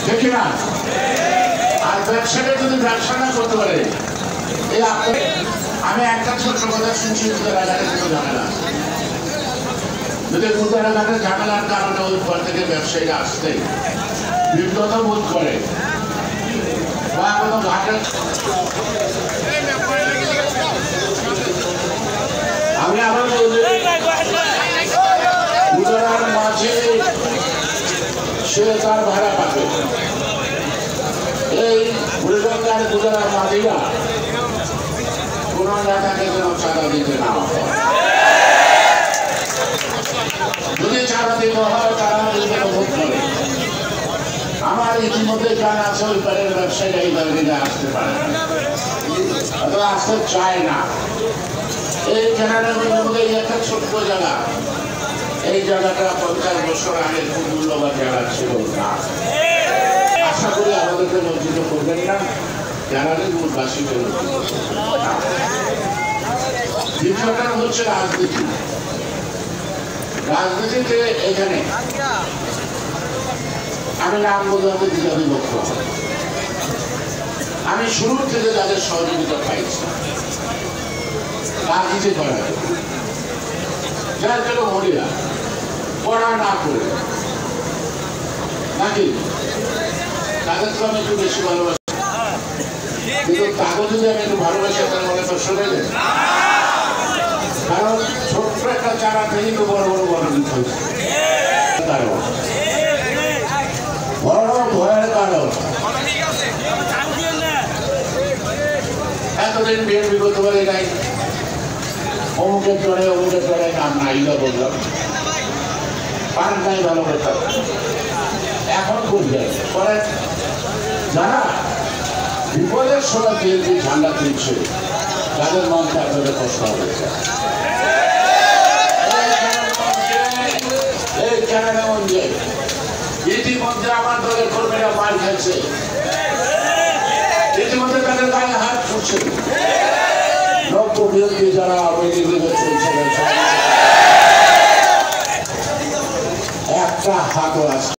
ঠিক না? আর ব্যবসাটা যদি ব্যবসা না করতে পারে, এই আমি একটা ছোট্ট কথা শুনছি, মুদারাঘাটের কোনো ঝামেলা, যদি মুদারাঘাটের ঝামেলার কারণে ওই পর থেকে ব্যবসায়ীরা আসতে বিব্রত বোধ করে বা কোনো ঘাটের, আমি আবার বলি মুদারার মাঝে সে তার ভাড়া পাবে। এই বুড়িগঙ্গার মুদারার মাঝিরা কোন নেতাকে যেন চাঁদা দিতে না হয়, যদি চাঁদা দিতে হয় তারা নিজেকে ভোট করে। আমার ইতিমধ্যে জানা আছে ওই পারের ব্যবসায়ীরা এই জায়গায় আসতে পারে অথবা আসতে চায় না। এই কেনারের মধ্যে একটা ছোট্ট জায়গা, এই জায়গাটা 50 বছর আগে খুব মূল্যবান জায়গা ছিল না। আশা করি আমাদেরকে বঞ্চিত করবেন না, কেনারের মূলবাসীকে দ্বিতীয়টা হচ্ছে রাজনীতি। রাজনীতিতে এখানে আমি নাম বলতে দ্বিধাবিভক্ত। আমি শুরু থেকে যাদের সহযোগিতা পাইছি রাজনীতি করার যার জন্য মরিয়া পড়া না করে নাকি তাদের তো আমি একটু বেশি ভালোবাসি, কিন্তু তাকে যদি আমি একটু ভালোবাসি তাহলে মনে তো শুনে দেয়, কারণ ছোট্ট একটা চারা থেকে তো বড় বড় বড় হয়েছে। বড় ভয়ের কারণ এতদিন বিএনপি করতে পারে নাই, অমুকের চড়ে নাম নাই বললাম, পান নাই ভালো করতাম। এখন বুঝবে পরে যারা বিপদের সময় বিএনপি ঝান্ডা তুলছে তাদের মন তাদের কষ্ট হবে। এই চ্যানেলগঞ্জে ইতিমধ্যে আমার দলের কর্মীরা মার খেয়েছে, ইতিমধ্যে তাদের গায়ে হাত ছুটছে। নব্য বিরোধী যারা আওয়ামী লীগের চলছে একটা হাতও আছে।